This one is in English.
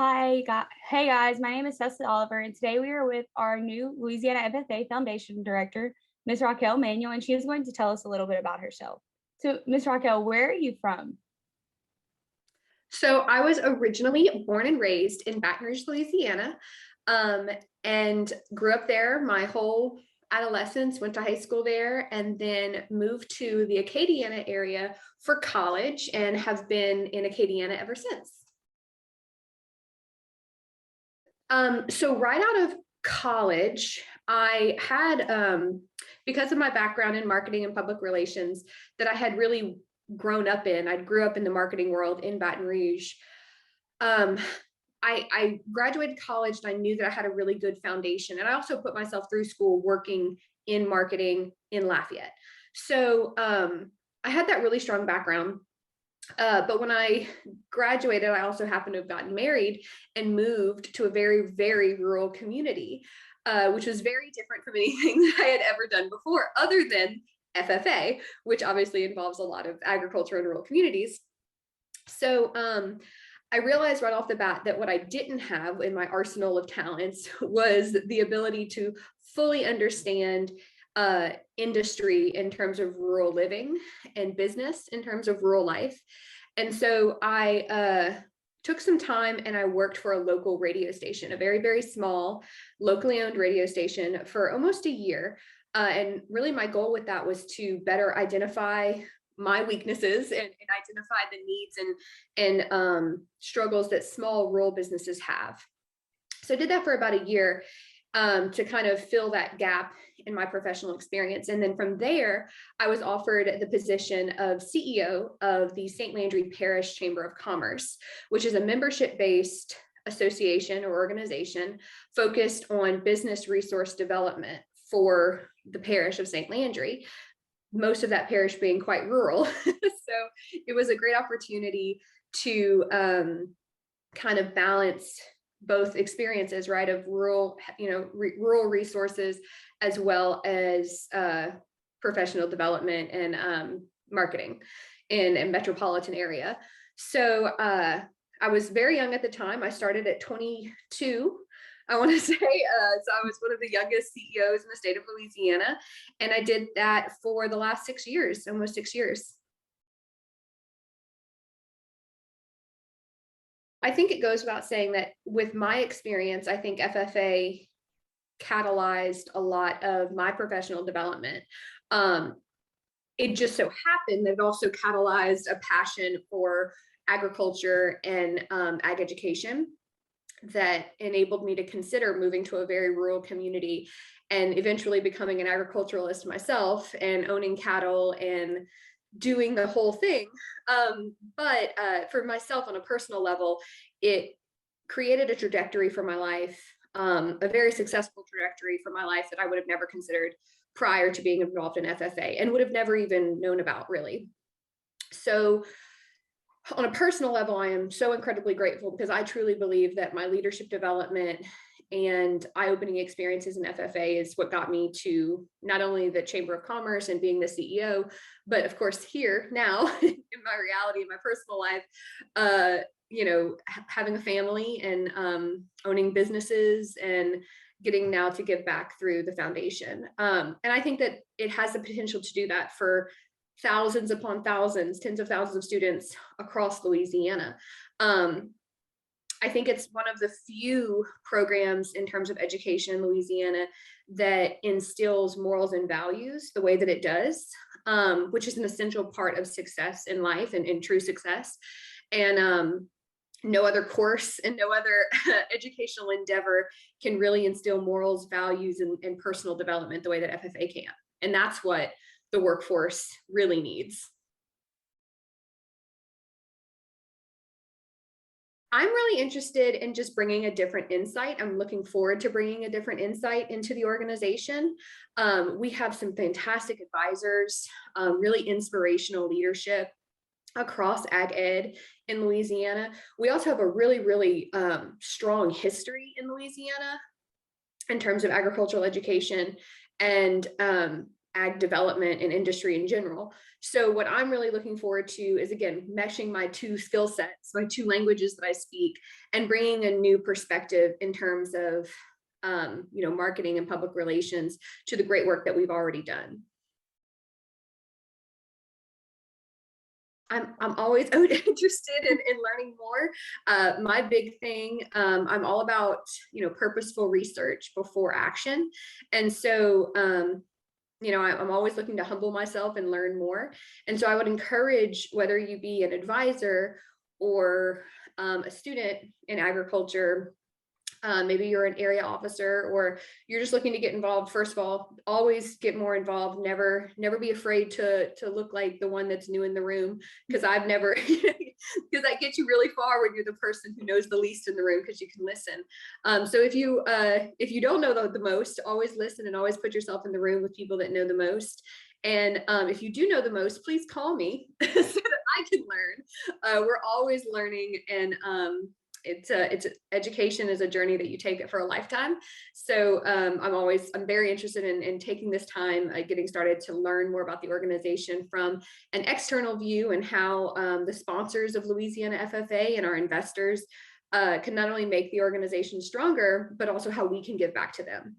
Hey guys, my name is Cecily Oliver, and today we are with our new Louisiana FFA Foundation Director, Ms. Raquel Manuel, and she is going to tell us a little bit about herself. So, Ms. Raquel, where are you from? So I was originally born and raised in Baton Rouge, Louisiana, um, and grew up there my whole adolescence, went to high school there, and then moved to the Acadiana area for college and have been in Acadiana ever since. So right out of college, I had, because of my background in marketing and public relations that I had really grown up in, I grew up in the marketing world in Baton Rouge. Um, I graduated college and I knew that I had a really good foundation. And I also put myself through school working in marketing in Lafayette. So I had that really strong background. But when I graduated, I also happened to have gotten married and moved to a very, very rural community, which was very different from anything that I had ever done before, other than FFA, which obviously involves a lot of agriculture in rural communities. So I realized right off the bat that what I didn't have in my arsenal of talents was the ability to fully understand industry in terms of rural living and business in terms of rural life. And so I took some time and I worked for a local radio station, a very, very small, locally owned radio station for almost a year. And really my goal with that was to better identify my weaknesses and identify the needs and struggles that small rural businesses have. So I did that for about a year to kind of fill that gap in my professional experience. And then from there, I was offered the position of CEO of the St. Landry Parish Chamber of Commerce, which is a membership-based association or organization focused on business resource development for the parish of St. Landry, most of that parish being quite rural. So it was a great opportunity to kind of balance both experiences, right, of rural, rural resources, as well as professional development and marketing in a metropolitan area. So I was very young at the time. I started at 22. I want to say, so I was one of the youngest CEOs in the state of Louisiana, and I did that for the last 6 years, almost 6 years. I think it goes without saying that with my experience, I think FFA catalyzed a lot of my professional development. It just so happened that it also catalyzed a passion for agriculture and ag education that enabled me to consider moving to a very rural community and eventually becoming an agriculturalist myself and owning cattle and doing the whole thing. But for myself on a personal level, it created a trajectory for my life, a very successful trajectory for my life that I would have never considered prior to being involved in FFA and would have never even known about, really. So on a personal level, I am so incredibly grateful because I truly believe that my leadership development and eye-opening experiences in FFA is what got me to not only the Chamber of Commerce and being the CEO, but of course here now in my reality, in my personal life, having a family and owning businesses and getting now to give back through the foundation. And I think that it has the potential to do that for thousands upon thousands, tens of thousands of students across Louisiana. I think it's one of the few programs in terms of education in Louisiana that instills morals and values the way that it does, which is an essential part of success in life and true success. And no other course and no other educational endeavor can really instill morals, values, and personal development the way that FFA can. And that's what the workforce really needs. I'm really interested in just bringing a different insight. I'm looking forward to bringing a different insight into the organization. We have some fantastic advisors, really inspirational leadership across ag ed in Louisiana. We also have a really, really strong history in Louisiana in terms of agricultural education. And ag development and industry in general. So what I'm really looking forward to is, again, meshing my two skill sets, my two languages that I speak, and bringing a new perspective in terms of marketing and public relations to the great work that we've already done. I'm always interested in learning more. My big thing, I'm all about, purposeful research before action. And so, I'm always looking to humble myself and learn more. And so I would encourage, whether you be an advisor or a student in agriculture, maybe you're an area officer, or you're just looking to get involved. First of all, always get more involved. Never be afraid to look like the one that's new in the room, because I've never because that gets you really far when you're the person who knows the least in the room, because you can listen. So if you don't know the most, always listen and always put yourself in the room with people that know the most. And if you do know the most, please call me so that I can learn. We're always learning, and it's education is a journey that you take it for a lifetime. So I'm very interested in taking this time, getting started, to learn more about the organization from an external view, and how the sponsors of Louisiana FFA and our investors can not only make the organization stronger, but also how we can give back to them.